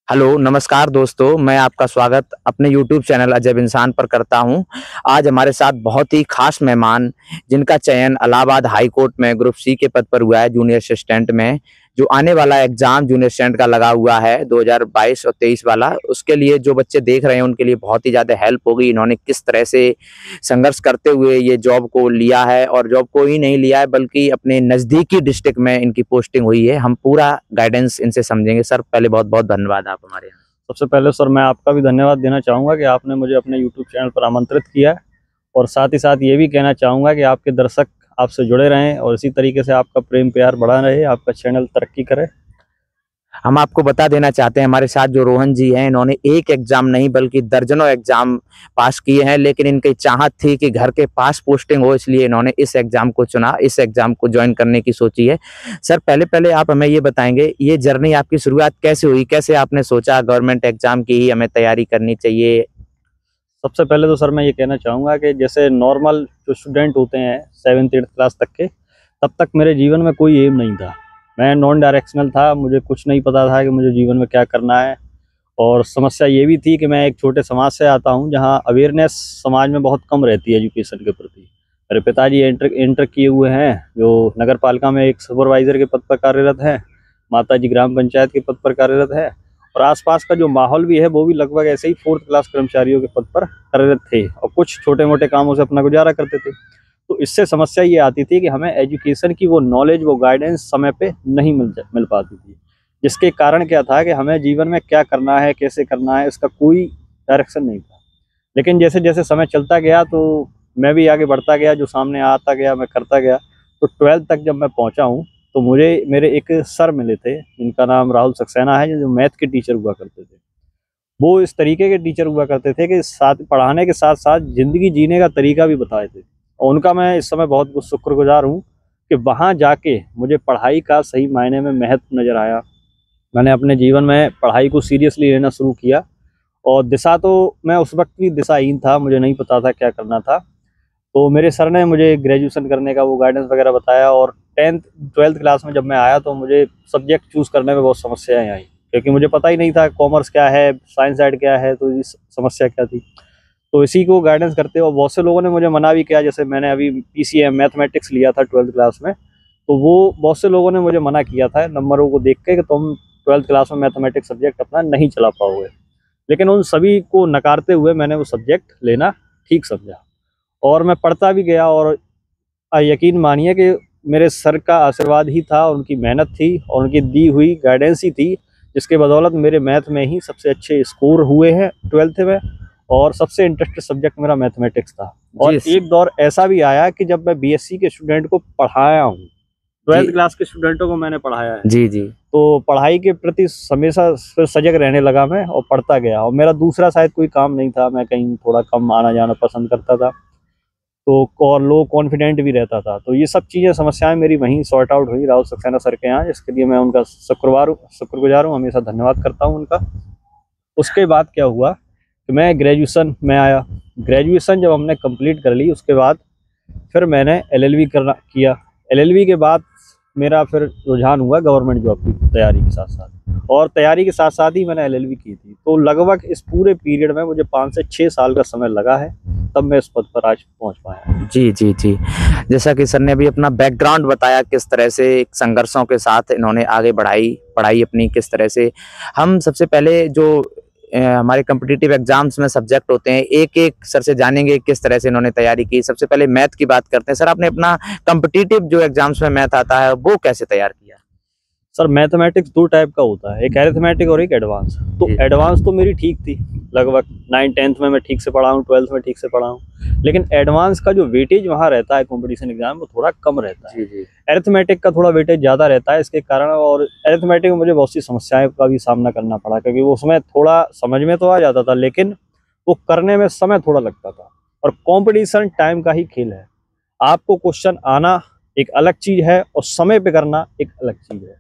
Hello, नमस्कार दोस्तों, मैं आपका स्वागत अपने यूट्यूब चैनल अजब इंसान पर करता हूं। आज हमारे साथ बहुत ही खास मेहमान जिनका चयन इलाहाबाद हाई कोर्ट में ग्रुप सी के पद पर हुआ है जूनियर असिस्टेंट में। जो आने वाला एग्ज़ाम जूनियर असिस्टेंट का लगा हुआ है 2022 और 23 वाला, उसके लिए जो बच्चे देख रहे हैं उनके लिए बहुत ही ज़्यादा हेल्प होगी। इन्होंने किस तरह से संघर्ष करते हुए ये जॉब को लिया है और जॉब को ही नहीं लिया है बल्कि अपने नज़दीकी डिस्ट्रिक्ट में इनकी पोस्टिंग हुई है। हम पूरा गाइडेंस इनसे समझेंगे। सर, पहले बहुत-बहुत धन्यवाद आप हमारे यहाँ। सबसे पहले सर मैं आपका भी धन्यवाद देना चाहूँगा कि आपने मुझे अपने यूट्यूब चैनल पर आमंत्रित किया है। और साथ ही साथ ये भी कहना चाहूँगा कि आपके दर्शक आपसे जुड़े रहें और इसी तरीके से आपका प्रेम प्यार बढ़ा रहे, आपका चैनल तरक्की करे। हम आपको बता देना चाहते हैं, हमारे साथ जो रोहन जी हैं, इन्होंने एक एग्ज़ाम नहीं बल्कि दर्जनों एग्ज़ाम पास किए हैं, लेकिन इनकी चाहत थी कि घर के पास पोस्टिंग हो, इसलिए इन्होंने इस एग्ज़ाम को चुना, इस एग्ज़ाम को जॉइन करने की सोची है। सर, पहले आप हमें ये बताएँगे, ये जर्नी आपकी शुरुआत कैसे हुई? कैसे आपने सोचा गवर्नमेंट एग्ज़ाम की ही हमें तैयारी करनी चाहिए? सबसे पहले तो सर मैं ये कहना चाहूँगा कि जैसे नॉर्मल जो स्टूडेंट होते हैं 7th 8th क्लास तक के, तब तक मेरे जीवन में कोई एम नहीं था। मैं नॉन डायरेक्शनल था, मुझे कुछ नहीं पता था कि मुझे जीवन में क्या करना है। और समस्या ये भी थी कि मैं एक छोटे समाज से आता हूँ जहाँ अवेयरनेस समाज में बहुत कम रहती है एजुकेशन के प्रति। मेरे पिताजी इंटर किए हुए हैं, जो नगर पालिका में एक सुपरवाइज़र के पद पर कार्यरत हैं, माताजी ग्राम पंचायत के पद पर कार्यरत है। और आसपास का जो माहौल भी है वो भी लगभग ऐसे ही 4th क्लास कर्मचारियों के पद पर कार्यरत थे और कुछ छोटे मोटे कामों से अपना गुजारा करते थे। तो इससे समस्या ये आती थी कि हमें एजुकेशन की वो नॉलेज, वो गाइडेंस समय पे नहीं मिल पाती थी। जिसके कारण क्या था कि हमें जीवन में क्या करना है, कैसे करना है, इसका कोई डायरेक्शन नहीं था। लेकिन जैसे-जैसे समय चलता गया तो मैं भी आगे बढ़ता गया, जो सामने आता गया मैं करता गया। तो 12th तक जब मैं पहुँचा हूँ, तो मुझे मेरे एक सर मिले थे, जिनका नाम राहुल सक्सेना है, जो मैथ के टीचर हुआ करते थे। वो इस तरीके के टीचर हुआ करते थे कि साथ पढ़ाने के साथ-साथ ज़िंदगी जीने का तरीका भी बताए थे। और उनका मैं इस समय बहुत शुक्रगुज़ार हूँ कि वहाँ जाके मुझे पढ़ाई का सही मायने में महत्व नज़र आया। मैंने अपने जीवन में पढ़ाई को सीरियसली लेना शुरू किया और दिशा तो मैं उस वक़्त भी दिशाहीन था, मुझे नहीं पता था क्या करना था। तो मेरे सर ने मुझे ग्रेजुएशन करने का वो गाइडेंस वगैरह बताया और 10th 12th क्लास में जब मैं आया तो मुझे सब्जेक्ट चूज़ करने में बहुत समस्याएँ आई, क्योंकि मुझे पता ही नहीं था कॉमर्स क्या है, साइंस साइड क्या है, तो इस समस्या क्या थी। तो इसी को गाइडेंस करते हुए बहुत से लोगों ने मुझे मना भी किया, जैसे मैंने अभी पीसीएम मैथमेटिक्स लिया था 12th क्लास में, तो वो बहुत से लोगों ने मुझे मना किया था नंबरों को देख के कि तुम 12th क्लास में मैथमेटिक्स सब्जेक्ट अपना नहीं चला पाओगे। लेकिन उन सभी को नकारते हुए मैंने वो सब्जेक्ट लेना ठीक समझा और मैं पढ़ता भी गया। और यकीन मानिए कि मेरे सर का आशीर्वाद ही था, उनकी मेहनत थी और उनकी दी हुई गाइडेंस ही थी, जिसके बदौलत मेरे मैथ में ही सबसे अच्छे स्कोर हुए हैं 12th में। और सबसे इंटरेस्टेड सब्जेक्ट मेरा मैथमेटिक्स था। और जी, एक दौर ऐसा भी आया कि जब मैं बीएससी के स्टूडेंट को पढ़ाया हूँ, जी, 12th क्लास के स्टूडेंटों को मैंने पढ़ाया है। जी, जी। तो पढ़ाई के प्रति हमेशा फिर सजग रहने लगा मैं और पढ़ता गया और मेरा दूसरा शायद कोई काम नहीं था, मैं कहीं थोड़ा कम आना-जाना पसंद करता था। तो और लो कॉन्फिडेंट भी रहता था। तो ये सब चीज़ें, समस्याएँ मेरी वहीं सॉर्ट आउट हुई राहुल सक्सेना सर के यहाँ, इसके लिए मैं उनका शुक्रगुज़ार हूँ, हमेशा धन्यवाद करता हूँ उनका। उसके बाद क्या हुआ कि मैं ग्रेजुएशन में आया। ग्रेजुएशन जब हमने कंप्लीट कर ली, उसके बाद फिर मैंने एलएलबी किया। एलएलबी के बाद मेरा फिर रुझान हुआ गवर्नमेंट जॉब की तैयारी के साथ-साथ, और तैयारी के साथ-साथ ही मैंने एलएलबी की थी। तो लगभग इस पूरे पीरियड में मुझे 5 से 6 साल का समय लगा है, तब मैं इस पद पर आज पहुँच पाया। जी, जी, जी। जैसा कि सर ने अभी अपना बैकग्राउंड बताया किस तरह से संघर्षों के साथ इन्होंने आगे बढ़ाई, पढ़ाई अपनी किस तरह से। हम सबसे पहले जो हमारे कॉम्पिटिटिव एग्ज़ाम्स में सब्जेक्ट होते हैं, एक-एक सर से जानेंगे किस तरह से इन्होंने तैयारी की। सबसे पहले मैथ की बात करते हैं। सर, आपने अपना कॉम्पिटिटिव जो एग्ज़ाम्स में मैथ आता है, वो कैसे तैयार किया? सर मैथमेटिक्स 2 टाइप का होता है, एक अरिथमेटिक और एक एडवांस। तो जी। एडवांस तो मेरी ठीक थी, लगभग 9th-10th में मैं ठीक से पढ़ा हूँ, 12th में ठीक से पढ़ा हूँ। लेकिन एडवांस का जो वेटेज वहाँ रहता है कॉम्पिटिशन एग्जाम में, वो थोड़ा कम रहता है। जी, जी। अरिथमेटिक का थोड़ा वेटेज ज़्यादा रहता है इसके कारण। और अरिथमेटिक में मुझे बहुत सी समस्याएं का भी सामना करना पड़ा, क्योंकि वो उसमें थोड़ा समझ में तो आ जाता था, लेकिन वो करने में समय थोड़ा लगता था। और कॉम्पिटिशन टाइम का ही खेल है, आपको क्वेश्चन आना एक अलग चीज़ है और समय पे करना एक अलग चीज़ है।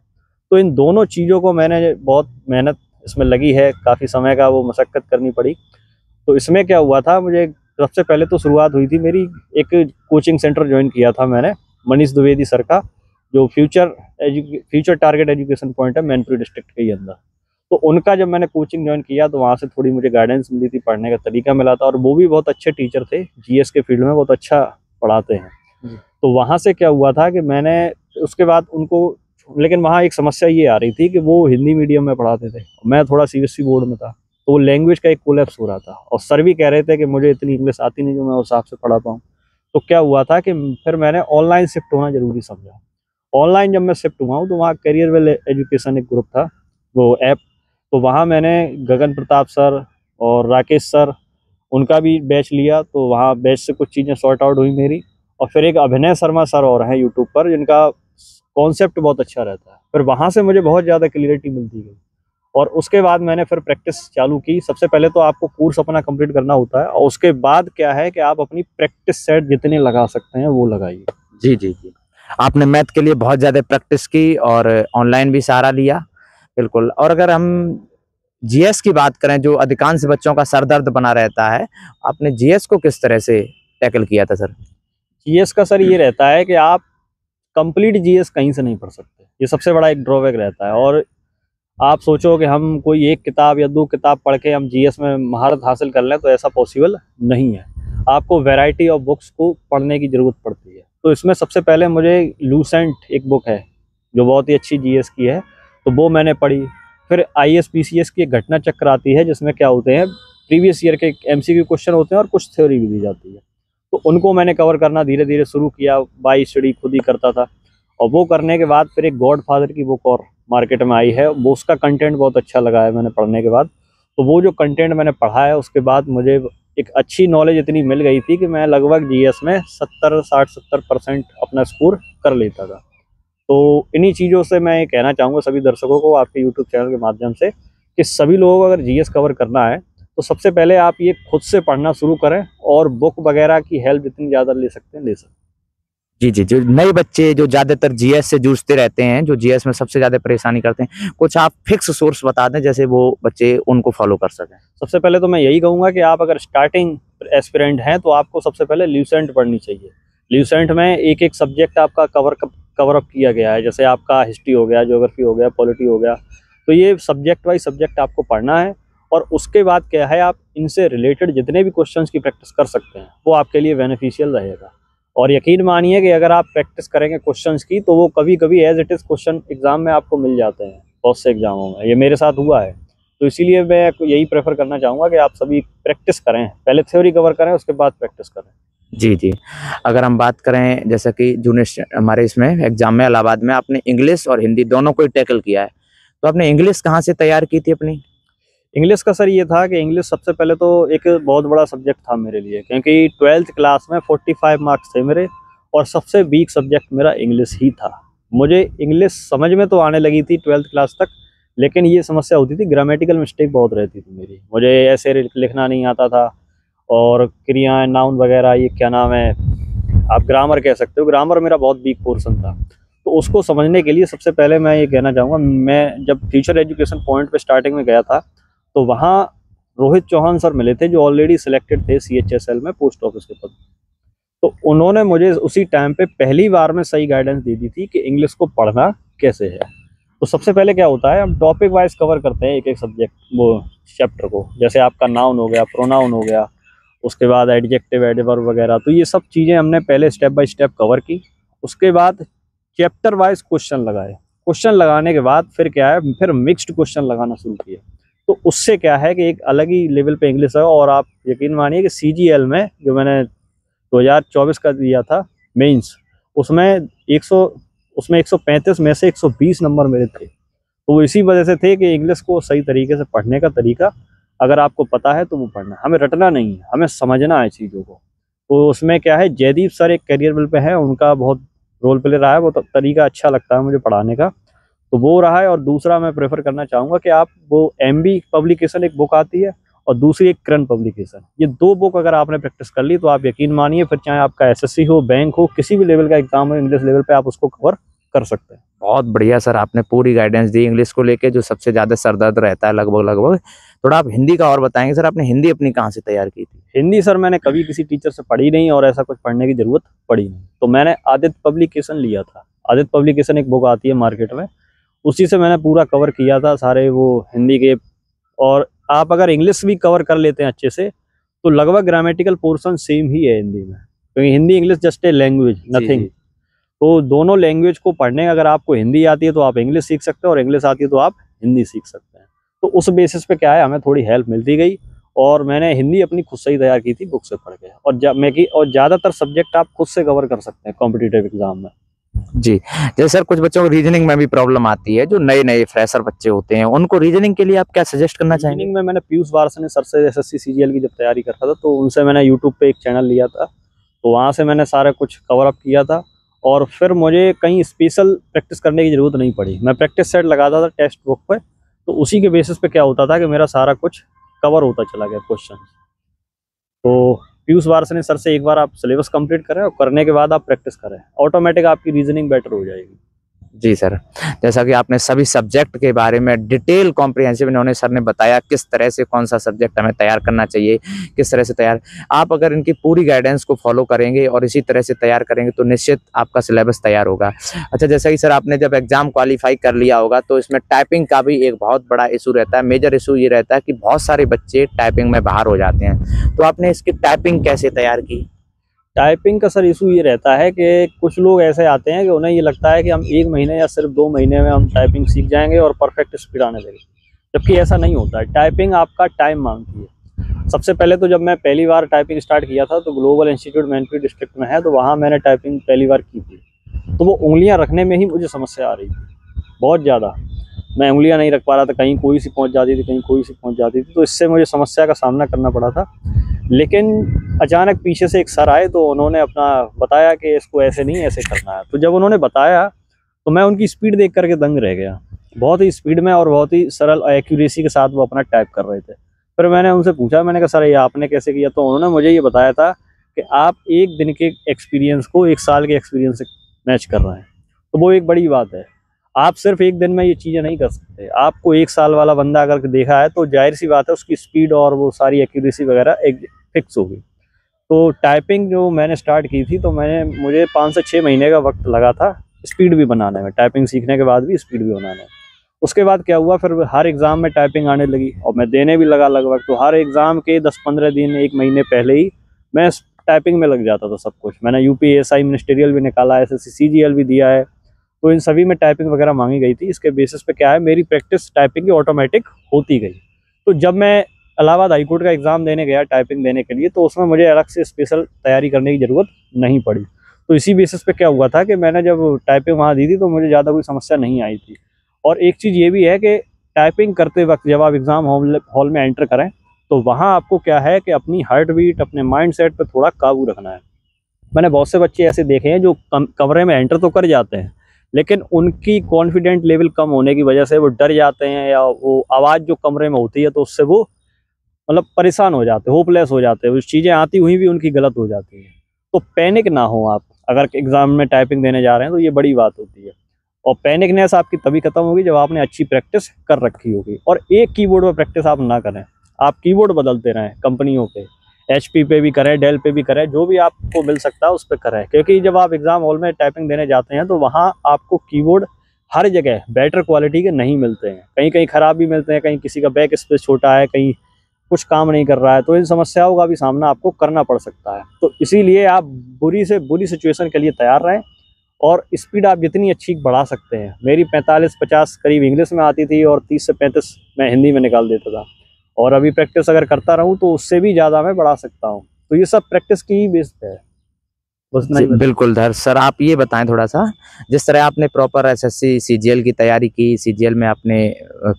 तो इन दोनों चीज़ों को मैंने बहुत मेहनत इसमें लगी है, काफ़ी समय का वो मशक्कत करनी पड़ी। तो इसमें क्या हुआ था, मुझे सबसे पहले तो शुरुआत हुई थी मेरी, एक कोचिंग सेंटर जॉइन किया था मैंने मनीष द्विवेदी सर का, जो फ्यूचर टारगेट एजुकेशन पॉइंट है मैनपुरी डिस्ट्रिक्ट के ही अंदर। तो उनका जब मैंने कोचिंग ज्वाइन किया तो वहाँ से थोड़ी मुझे गाइडेंस मिली थी, पढ़ने का तरीका मिला था, और वो भी बहुत अच्छे टीचर थे, जीएस के फील्ड में बहुत अच्छा पढ़ाते हैं। तो वहाँ से क्या हुआ था कि मैंने उसके बाद उनको, लेकिन वहाँ एक समस्या ये आ रही थी कि वो हिंदी मीडियम में पढ़ाते थे, मैं थोड़ा सीबीएसई बोर्ड में था, तो वो लैंग्वेज का एक कोलैप्स हो रहा था, और सर भी कह रहे थे कि मुझे इतनी इंग्लिश आती नहीं जो मैं उस हिसाब से पढ़ा पाऊँ। तो क्या हुआ था कि फिर मैंने ऑनलाइन शिफ्ट होना जरूरी समझा। ऑनलाइन जब मैं शिफ्ट हुआ हूँ तो वहाँ करियर वेल एजुकेशन एक ग्रुप था, वो ऐप, तो वहाँ मैंने गगन प्रताप सर और राकेश सर, उनका भी बैच लिया, तो वहाँ बैच से कुछ चीज़ें सॉर्ट आउट हुई मेरी। और फिर एक अभिनय शर्मा सर और हैं यूट्यूब पर, जिनका कॉन्सेप्ट बहुत अच्छा रहता है, फिर वहाँ से मुझे बहुत ज़्यादा क्लियरिटी मिलती गई। और उसके बाद मैंने फिर प्रैक्टिस चालू की। सबसे पहले तो आपको कोर्स अपना कंप्लीट करना होता है, और उसके बाद क्या है कि आप अपनी प्रैक्टिस सेट जितने लगा सकते हैं वो लगाइए। जी जी जी, आपने मैथ के लिए बहुत ज़्यादा प्रैक्टिस की और ऑनलाइन भी सहारा लिया, बिल्कुल। और अगर हम जीएस की बात करें, जो अधिकांश बच्चों का सरदर्द बना रहता है, आपने जीएस को किस तरह से टैकल किया था सर? जीएस का सर ये रहता है कि आप कंप्लीट जीएस कहीं से नहीं पढ़ सकते, ये सबसे बड़ा एक ड्रॉबैक रहता है। और आप सोचो कि हम कोई एक किताब या दो किताब पढ़ के हम जीएस में महारत हासिल कर लें, तो ऐसा पॉसिबल नहीं है। आपको वैरायटी ऑफ बुक्स को पढ़ने की ज़रूरत पड़ती है। तो इसमें सबसे पहले मुझे लूसेंट एक बुक है जो बहुत ही अच्छी जीएस की है, तो वो मैंने पढ़ी। फिर आईएएस की एक घटना चक्र आती है, जिसमें क्या होते हैं, प्रीवियस ईयर के एमसीक्यू क्वेश्चन होते हैं और कुछ थ्योरी भी दी जाती है, तो उनको मैंने कवर करना धीरे धीरे शुरू किया, बाई स्टडी खुद ही करता था। और वो करने के बाद फिर एक गॉड फादर की बुक और मार्केट में आई है, वो उसका कंटेंट बहुत अच्छा लगा है मैंने पढ़ने के बाद। तो वो जो कंटेंट मैंने पढ़ा है, उसके बाद मुझे एक अच्छी नॉलेज इतनी मिल गई थी कि मैं लगभग जीएस में 70 अपना स्कोर कर लेता था। तो इन्हीं चीज़ों से मैं ये कहना चाहूँगा सभी दर्शकों को आपके यूट्यूब चैनल के माध्यम से, कि सभी लोगों को अगर जीएस कवर करना है तो सबसे पहले आप ये खुद से पढ़ना शुरू करें, और बुक वगैरह की हेल्प जितनी ज़्यादा ले सकते हैं ले सकते हैं। जी जी, जो नए बच्चे जो ज़्यादातर जीएस से जूझते रहते हैं, जो जीएस में सबसे ज़्यादा परेशानी करते हैं, कुछ आप फिक्स सोर्स बता दें जैसे वो बच्चे उनको फॉलो कर सकें। सबसे पहले तो मैं यही कहूँगा कि आप अगर स्टार्टिंग एस्पिरेंट हैं तो आपको सबसे पहले ल्यूसेंट पढ़नी चाहिए। ल्यूसेंट में एक एक सब्जेक्ट आपका कवर अप किया गया है, जैसे आपका हिस्ट्री हो गया, ज्योग्राफी हो गया, पॉलिटी हो गया, तो ये सब्जेक्ट वाइज सब्जेक्ट आपको पढ़ना है। और उसके बाद क्या है, आप इनसे रिलेटेड जितने भी क्वेश्चंस की प्रैक्टिस कर सकते हैं वो आपके लिए बेनिफिशियल रहेगा। और यकीन मानिए कि अगर आप प्रैक्टिस करेंगे क्वेश्चंस की, तो वो कभी कभी as it is question exam में आपको मिल जाते हैं, बहुत से एग्जामों में, ये मेरे साथ हुआ है। तो इसीलिए मैं यही प्रेफर करना चाहूँगा कि आप सभी प्रैक्टिस करें, पहले थ्योरी कवर करें, उसके बाद प्रैक्टिस करें। जी जी, अगर हम बात करें जैसे कि जूनियर हमारे इसमें एग्जाम में इलाहाबाद में आपने इंग्लिश और हिंदी दोनों को ही टैकल किया है, तो आपने इंग्लिश कहाँ से तैयार की थी अपनी? इंग्लिश का सर ये था कि इंग्लिश सबसे पहले तो एक बहुत बड़ा सब्जेक्ट था मेरे लिए, क्योंकि 12th क्लास में 45 मार्क्स थे मेरे, और सबसे वीक सब्जेक्ट मेरा इंग्लिश ही था। मुझे इंग्लिश समझ में तो आने लगी थी 12th क्लास तक, लेकिन ये समस्या होती थी, ग्रामेटिकल मिस्टेक बहुत रहती थी मेरी, मुझे ऐसे लिखना नहीं आता था, और क्रियाएं, नाउन वगैरह, ये क्या नाम है, आप ग्रामर कह सकते हो, ग्रामर मेरा बहुत वीक पोर्शन था। तो उसको समझने के लिए सबसे पहले मैं ये कहना चाहूँगा, मैं जब फ्यूचर एजुकेशन पॉइंट पे स्टार्टिंग में गया था, तो वहाँ रोहित चौहान सर मिले थे जो ऑलरेडी सिलेक्टेड थे सीएचएसएल में पोस्ट ऑफिस के पद। तो उन्होंने मुझे उसी टाइम पे पहली बार में सही गाइडेंस दे दी थी कि इंग्लिश को पढ़ना कैसे है। तो सबसे पहले क्या होता है, हम टॉपिक वाइज कवर करते हैं एक एक सब्जेक्ट, वो चैप्टर को, जैसे आपका नाउन हो गया, प्रोनाउन हो गया, उसके बाद एडजेक्टिव, एडवर्ब वगैरह, तो ये सब चीज़ें हमने पहले स्टेप बाय स्टेप कवर की। उसके बाद चैप्टर वाइज क्वेश्चन लगाए, क्वेश्चन लगाने के बाद फिर क्या है, फिर मिक्स्ड क्वेश्चन लगाना शुरू किया। तो उससे क्या है कि एक अलग ही लेवल पे इंग्लिश है। और आप यकीन मानिए कि सीजीएल में जो मैंने 2024 का दिया था मेंस, उसमें 135 में से 120 नंबर मेरे थे। तो वो इसी वजह से थे कि इंग्लिश को सही तरीके से पढ़ने का तरीका अगर आपको पता है तो वो पढ़ना, हमें रटना नहीं है, हमें समझना है चीज़ों को। तो उसमें क्या है, जयदीप सर एक करियर बिल पे है, उनका बहुत रोल प्ले रहा है, वो तरीका अच्छा लगता है मुझे पढ़ाने का, तो वो रहा है। और दूसरा मैं प्रेफर करना चाहूँगा कि आप वो एमबी पब्लिकेशन एक बुक आती है, और दूसरी एक क्रन पब्लिकेशन, ये दो बुक अगर आपने प्रैक्टिस कर ली तो आप यकीन मानिए फिर चाहे आपका एसएससी हो, बैंक हो, किसी भी लेवल का एग्जाम हो, इंग्लिश लेवल पे आप उसको कवर कर सकते हैं। बहुत बढ़िया सर, आपने पूरी गाइडेंस दी इंग्लिश को लेके, जो सबसे ज़्यादा सरदर्द रहता है लगभग। थोड़ा आप हिंदी का और बताएंगे सर, आपने हिंदी अपनी कहाँ से तैयार की थी? हिंदी सर मैंने कभी किसी टीचर से पढ़ी नहीं, और ऐसा कुछ पढ़ने की ज़रूरत पड़ी नहीं, तो मैंने आदित्य पब्लिकेशन लिया था। आदित्य पब्लिकेशन एक बुक आती है मार्केट में, उसी से मैंने पूरा कवर किया था सारे वो हिंदी के। और आप अगर इंग्लिश भी कवर कर लेते हैं अच्छे से तो लगभग ग्रामेटिकल पोर्शन सेम ही है हिंदी में, क्योंकि Hindi English just a language, nothing. तो दोनों लैंग्वेज को पढ़ने, अगर आपको हिंदी आती है तो आप इंग्लिश सीख सकते हैं और इंग्लिश आती है तो आप हिंदी सीख सकते हैं। तो उस बेसिस पे क्या है, हमें थोड़ी हेल्प मिलती गई और मैंने हिंदी अपनी खुद से ही तैयार की थी बुक से पढ़ के। और ज़्यादातर सब्जेक्ट आप खुद से कवर कर सकते हैं कॉम्पिटिटिव एग्जाम में। जी, जैसे सर कुछ बच्चों को रीजनिंग में भी प्रॉब्लम आती है, जो नए-नए फ्रेशर बच्चे होते हैं, उनको रीजनिंग के लिए आप क्या सजेस्ट करना चाहेंगे? रीजनिंग में मैंने पीयूष वार्ष्णेय सर से एसएससी सीजीएल की जब तैयारी कर रहा था तो उनसे मैंने यूट्यूब पे एक चैनल लिया था, तो वहाँ से मैंने सारा कुछ कवर अप किया था। और फिर मुझे कहीं स्पेशल प्रैक्टिस करने की ज़रूरत नहीं पड़ी। मैं प्रैक्टिस सेट लगाता था टेक्स्ट बुक पे, तो उसी के बेसिस पे क्या होता था कि मेरा सारा कुछ कवर होता चला गया क्वेश्चन। तो पीयूष वार्ष्णेय सर से एक बार आप सिलेबस कंप्लीट करें और करने के बाद आप प्रैक्टिस करें, ऑटोमेटिक आपकी रीजनिंग बेटर हो जाएगी। जी सर, जैसा कि आपने सभी सब्जेक्ट के बारे में डिटेल कॉम्प्रिहेंसिव इन्होंने सर ने बताया किस तरह से कौन सा सब्जेक्ट हमें तैयार करना चाहिए, किस तरह से तैयार, आप अगर इनकी पूरी गाइडेंस को फॉलो करेंगे और इसी तरह से तैयार करेंगे तो निश्चित आपका सिलेबस तैयार होगा। अच्छा, जैसा कि सर आपने जब एग्जाम क्वालिफाई कर लिया होगा तो इसमें टाइपिंग का भी एक बहुत बड़ा इशू रहता है, मेजर इशू ये रहता है कि बहुत सारे बच्चे टाइपिंग में बाहर हो जाते हैं, तो आपने इसकी टाइपिंग कैसे तैयार की? टाइपिंग का सर इशू ये रहता है कि कुछ लोग ऐसे आते हैं कि उन्हें ये लगता है कि हम 1 महीने या सिर्फ 2 महीने में हम टाइपिंग सीख जाएंगे और परफेक्ट स्पीड आने लगेगी, जबकि ऐसा नहीं होता है। टाइपिंग आपका टाइम मांगती है। सबसे पहले तो जब मैं पहली बार टाइपिंग स्टार्ट किया था तो ग्लोबल इंस्टीट्यूट मैनपुरी डिस्ट्रिक्ट में है, तो वहाँ मैंने टाइपिंग पहली बार की थी। तो वो उंगलियाँ रखने में ही मुझे समस्या आ रही थी बहुत ज़्यादा। मैं उंगलियाँ नहीं रख पा रहा था, कहीं कोई सी पहुँच जाती थी, कहीं कोई सी पहुँच जाती थी, तो इससे मुझे समस्या का सामना करना पड़ा था। लेकिन अचानक पीछे से एक सर आए तो उन्होंने अपना बताया कि इसको ऐसे नहीं ऐसे करना है। तो जब उन्होंने बताया तो मैं उनकी स्पीड देख करके दंग रह गया। बहुत ही स्पीड में और बहुत ही सरल एक्यूरेसी के साथ वो अपना टाइप कर रहे थे। फिर मैंने उनसे पूछा, मैंने कहा सर ये आपने कैसे किया? तो उन्होंने मुझे ये बताया था कि आप 1 दिन के एक्सपीरियंस को 1 साल के एक्सपीरियंस से मैच कर रहे हैं, तो वो एक बड़ी बात है। आप सिर्फ 1 दिन में ये चीज़ें नहीं कर सकते। आपको 1 साल वाला बंदा अगर देखा है तो जाहिर सी बात है उसकी स्पीड और वो सारी एक्यूरेसी वगैरह एक फिक्स होगी। तो टाइपिंग जो मैंने स्टार्ट की थी तो मुझे 5 से 6 महीने का वक्त लगा था स्पीड भी बनाने में, टाइपिंग सीखने के बाद भी स्पीड भी बनाने में। उसके बाद क्या हुआ, फिर हर एग्ज़ाम में टाइपिंग आने लगी और मैं देने भी लगा लगभग। तो हर एग्ज़ाम के 10-15 दिन 1 महीने पहले ही मैं टाइपिंग में लग जाता था सब कुछ। मैंने यूपीएसआई मिनिस्टेरियल भी निकाला, एसएससी सीजीएल भी दिया है, तो इन सभी में टाइपिंग वगैरह मांगी गई थी। इसके बेसिस पे क्या है, मेरी प्रैक्टिस टाइपिंग की ऑटोमेटिक होती गई। तो जब मैं इलाहाबाद हाईकोर्ट का एग्ज़ाम देने गया टाइपिंग देने के लिए, तो उसमें मुझे अलग से स्पेशल तैयारी करने की ज़रूरत नहीं पड़ी। तो इसी बेसिस पे क्या हुआ था कि मैंने जब टाइपिंग वहाँ दी थी तो मुझे ज़्यादा कोई समस्या नहीं आई थी। और एक चीज़ ये भी है कि टाइपिंग करते वक्त जब आप एग्ज़ाम हॉल में एंटर करें तो वहाँ आपको क्या है कि अपनी हार्ट बीट, अपने माइंड सेट पर थोड़ा काबू रखना है। मैंने बहुत से बच्चे ऐसे देखे हैं जो कमरे में एंटर तो कर जाते हैं, लेकिन उनकी कॉन्फिडेंट लेवल कम होने की वजह से वो डर जाते हैं, या वो आवाज़ जो कमरे में होती है तो उससे वो मतलब परेशान हो जाते हैं, होपलेस हो जाते हैं, वो चीज़ें आती हुई भी उनकी गलत हो जाती हैं। तो पैनिक ना हो आप, अगर एग्ज़ाम में टाइपिंग देने जा रहे हैं तो ये बड़ी बात होती है। और पैनिकनेस आपकी तभी खत्म होगी जब आपने अच्छी प्रैक्टिस कर रखी होगी। और एक कीबोर्ड पर प्रैक्टिस आप ना करें, आप कीबोर्ड बदलते रहें कंपनियों पे, HP पे भी करें, डेल पे भी करें, जो भी आपको मिल सकता है उस पर करें। क्योंकि जब आप एग्ज़ाम हॉल में टाइपिंग देने जाते हैं तो वहाँ आपको कीबोर्ड हर जगह बेटर क्वालिटी के नहीं मिलते हैं, कहीं कहीं ख़राब भी मिलते हैं, कहीं किसी का बैक स्पेस छोटा है, कहीं कुछ काम नहीं कर रहा है, तो इन समस्याओं का भी सामना आपको करना पड़ सकता है। तो इसीलिए आप बुरी से बुरी सिचुएशन के लिए तैयार रहें और स्पीड आप जितनी अच्छी बढ़ा सकते हैं। मेरी 45-50 करीब इंग्लिश में आती थी और 30 से 35 मैं हिंदी में निकाल देता था, और अभी प्रैक्टिस अगर करता रहूँ तो उससे भी ज़्यादा मैं बढ़ा सकता हूँ। तो ये सब प्रैक्टिस की ही बेस पे है। बस जी, बिल्कुल धर सर, आप ये बताएं थोड़ा सा, जिस तरह आपने प्रॉपर एसएससी सीजीएल की तैयारी की, सीजीएल में आपने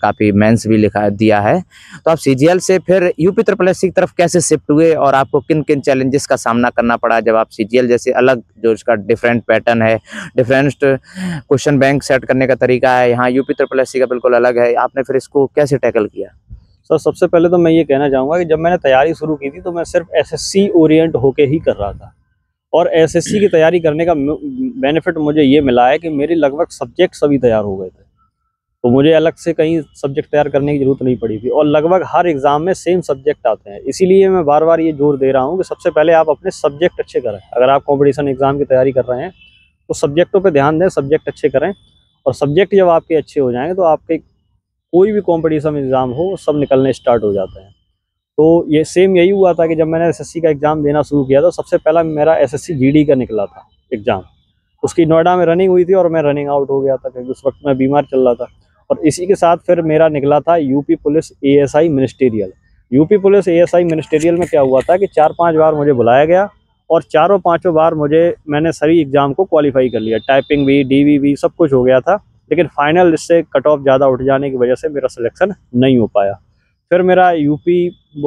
काफ़ी मेंस भी लिखा दिया है, तो आप सीजीएल से फिर यूपी SSC की तरफ कैसे शिफ्ट हुए और आपको किन किन चैलेंजेस का सामना करना पड़ा जब आप सीजीएल जैसे अलग, जो इसका डिफरेंट पैटर्न है, डिफरेंट क्वेश्चन बैंक सेट करने का तरीका है, यहाँ यूपी SSC का बिल्कुल अलग है, आपने फिर इसको कैसे टैकल किया? सर सबसे पहले तो मैं ये कहना चाहूँगा कि जब मैंने तैयारी शुरू की थी तो मैं सिर्फ SSC ओरिएंट होके ही कर रहा था, और SSC की तैयारी करने का बेनिफिट मुझे ये मिला है कि मेरे लगभग सब्जेक्ट सभी तैयार हो गए थे, तो मुझे अलग से कहीं सब्जेक्ट तैयार करने की ज़रूरत नहीं पड़ी थी। और लगभग हर एग्ज़ाम में सेम सब्जेक्ट आते हैं, इसीलिए मैं बार बार ये जोर दे रहा हूँ कि सबसे पहले आप अपने सब्जेक्ट अच्छे करें। अगर आप कॉम्पिटिशन एग्ज़ाम की तैयारी कर रहे हैं तो सब्जेक्टों पर ध्यान दें, सब्जेक्ट अच्छे करें। और सब्जेक्ट जब आपके अच्छे हो जाएंगे तो आपके कोई भी कॉम्पिटिशन एग्ज़ाम हो सब निकलने स्टार्ट हो जाते हैं। तो ये सेम यही हुआ था कि जब मैंने एसएससी का एग्ज़ाम देना शुरू किया तो सबसे पहला मेरा एसएससी जीडी का निकला था एग्ज़ाम। उसकी नोएडा में रनिंग हुई थी और मैं रनिंग आउट हो गया था क्योंकि उस वक्त मैं बीमार चल रहा था। और इसी के साथ फिर मेरा निकला था UP police ASI ministerial. UP police ASI ministerial में क्या हुआ था कि 4-5 बार मुझे बुलाया गया और चारों पाँचों बार मैंने सभी एग्ज़ाम को क्वालिफाई कर लिया, टाइपिंग भी, डीवी भी, सब कुछ हो गया था। लेकिन फाइनल इससे कट ऑफ ज़्यादा उठ जाने की वजह से मेरा सिलेक्शन नहीं हो पाया। फिर मेरा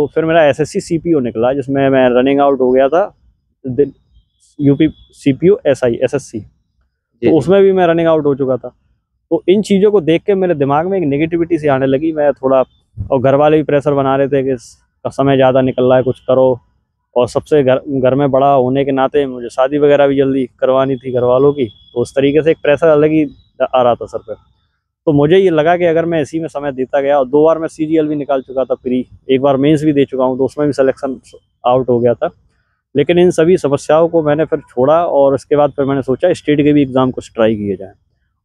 फिर मेरा एसएससी सीपीओ निकला जिसमें मैं रनिंग आउट हो गया था, यूपी सीपीओ एसआई एसएससी, तो उसमें भी मैं रनिंग आउट हो चुका था। तो इन चीज़ों को देख के मेरे दिमाग में एक नेगेटिविटी सी आने लगी। मैं थोड़ा, और घर वाले भी प्रेशर बना रहे थे कि समय ज़्यादा निकल रहा है, कुछ करो। और सबसे घर में बड़ा होने के नाते मुझे शादी वगैरह भी जल्दी करवानी थी घर वालों की, तो उस तरीके से एक प्रेशर अलग ही आ रहा था सर पे। तो मुझे ये लगा कि अगर मैं इसी में समय देता गया, और 2 बार मैं सीजीएल भी निकाल चुका था प्री, एक बार मेंस भी दे चुका हूँ, तो उसमें भी सिलेक्शन आउट हो गया था। लेकिन इन सभी समस्याओं को मैंने फिर छोड़ा और इसके बाद फिर मैंने सोचा स्टेट के भी एग्ज़ाम कुछ ट्राई किए जाएँ।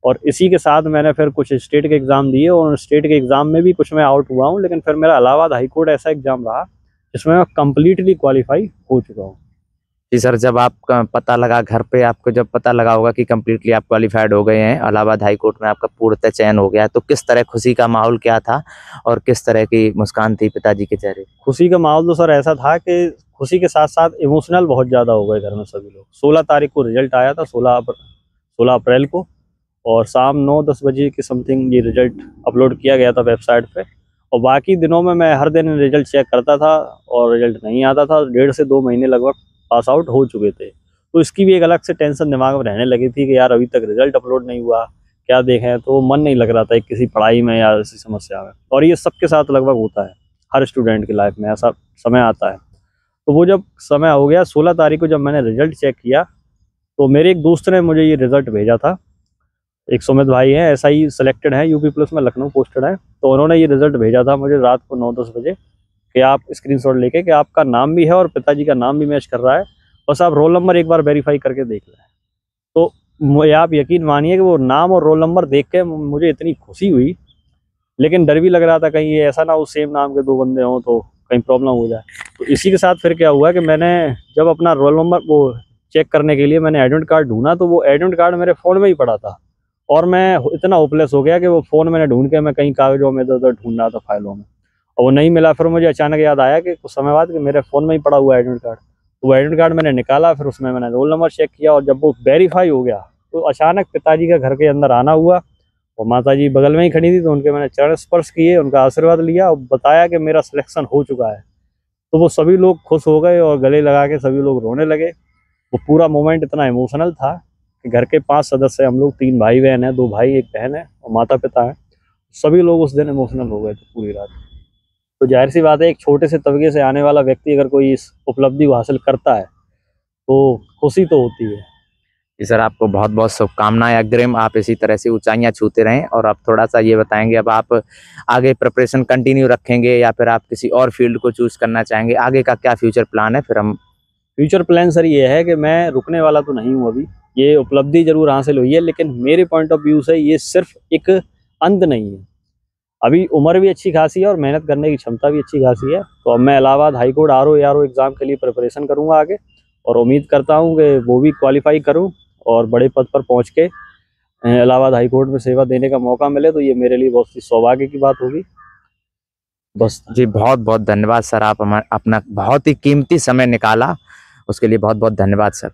और इसी के साथ मैंने फिर कुछ स्टेट के एग्ज़ाम दिए और स्टेट के एग्ज़ाम में भी कुछ मैं आउट हुआ हूँ। लेकिन फिर मेरा इलाहाबाद हाई कोर्ट ऐसा एग्ज़ाम रहा जिसमें मैं कम्प्लीटली क्वालिफाई हो चुका हूँ। जी सर, जब आपका पता लगा घर पे, आपको जब पता लगा होगा कि कम्प्लीटली आप क्वालिफाइड हो गए हैं, इलाहाबाद हाई कोर्ट में आपका पूर्णतः चयन हो गया, तो किस तरह खुशी का माहौल क्या था और किस तरह की मुस्कान थी पिताजी के चेहरे? खुशी का माहौल तो सर ऐसा था कि खुशी के साथ साथ इमोशनल बहुत ज़्यादा हो गए घर में सभी लोग। 16 तारीख को रिजल्ट आया था, 16 अप्रैल को, और शाम 9-10 बजे के समथिंग ये रिजल्ट अपलोड किया गया था वेबसाइट पे। और बाकी दिनों में मैं हर दिन रिजल्ट चेक करता था और रिजल्ट नहीं आता था। 1.5 से 2 महीने लगभग पास आउट हो चुके थे, तो इसकी भी एक अलग से टेंशन दिमाग में रहने लगी थी कि यार अभी तक रिजल्ट अपलोड नहीं हुआ, क्या देखें। तो मन नहीं लग रहा था किसी पढ़ाई में या ऐसी समस्या में। और ये सबके साथ लगभग होता है, हर स्टूडेंट की लाइफ में ऐसा समय आता है। तो वो जब समय हो गया 16 तारीख को जब मैंने रिजल्ट चेक किया, तो मेरे एक दोस्त ने मुझे ये रिजल्ट भेजा था। एक सुमित भाई हैं, ऐसा ही सिलेक्टेड है यूपी पुलिस में, लखनऊ पोस्टेड है। तो उन्होंने ये रिजल्ट भेजा था मुझे रात को 9-10 बजे कि आप स्क्रीनशॉट लेके कि आपका नाम भी है और पिताजी का नाम भी मैच कर रहा है, बस आप रोल नंबर एक बार वेरीफाई करके देख लें। तो आप यकीन मानिए कि वो नाम और रोल नंबर देख के मुझे इतनी खुशी हुई, लेकिन डर भी लग रहा था कहीं ये ऐसा ना हो सेम नाम के 2 बंदे हों तो कहीं प्रॉब्लम हो जाए। तो इसी के साथ फिर क्या हुआ कि मैंने जब अपना रोल नंबर वो चेक करने के लिए मैंने एडमिट कार्ड ढूंढा, तो वो एडमिट कार्ड मेरे फ़ोन में ही पड़ा था। और मैं इतना होपलेस हो गया कि वो फ़ोन मैंने ढूंढ के मैं कहीं कागज़ों में इधर-उधर ढूंढ रहा था फाइलों में, और वो नहीं मिला। फिर मुझे अचानक याद आया कि कुछ समय बाद कि मेरे फ़ोन में ही पड़ा हुआ एडमिट कार्ड। तो वो एडमिट कार्ड मैंने निकाला, फिर उसमें मैंने रोल नंबर चेक किया, और जब वो वेरीफाई हो गया तो अचानक पिताजी का घर के अंदर आना हुआ, और माताजी बगल में ही खड़ी थी, तो उनके मैंने चरण स्पर्श किए, उनका आशीर्वाद लिया और बताया कि मेरा सिलेक्शन हो चुका है। तो वो सभी लोग खुश हो गए और गले लगा के सभी लोग रोने लगे। वो पूरा मोमेंट इतना इमोशनल था कि घर के 5 सदस्य हम लोग, 3 भाई बहन हैं, 2 भाई 1 बहन है और माता पिता हैं, सभी लोग उस दिन इमोशनल हो गए थे पूरी रात। तो जाहिर सी बात है एक छोटे से तबके से आने वाला व्यक्ति अगर कोई इस उपलब्धि को हासिल करता है तो खुशी तो होती है। जी सर, आपको बहुत बहुत शुभकामनाएं अग्रिम, आप इसी तरह से ऊंचाइयां छूते रहें। और आप थोड़ा सा ये बताएंगे, अब आप आगे प्रिपरेशन कंटिन्यू रखेंगे या फिर आप किसी और फील्ड को चूज करना चाहेंगे? आगे का क्या फ्यूचर प्लान है? फिर हम फ्यूचर प्लान सर ये है कि मैं रुकने वाला तो नहीं हूँ अभी। ये उपलब्धि ज़रूर हासिल हुई है, लेकिन मेरे पॉइंट ऑफ व्यू से ये सिर्फ एक अंत नहीं है। अभी उम्र भी अच्छी खासी है और मेहनत करने की क्षमता भी अच्छी खासी है। तो अब मैं Allahabad high court RO exam के लिए प्रिपरेशन करूँगा आगे, और उम्मीद करता हूँ कि वो भी क्वालिफाई करूँ और बड़े पद पर पहुँच के इलाहाबाद हाई कोर्ट में सेवा देने का मौका मिले, तो ये मेरे लिए बहुत ही सौभाग्य की बात होगी। बस जी, बहुत बहुत धन्यवाद सर, आप अपना बहुत ही कीमती समय निकाला, उसके लिए बहुत बहुत धन्यवाद सर।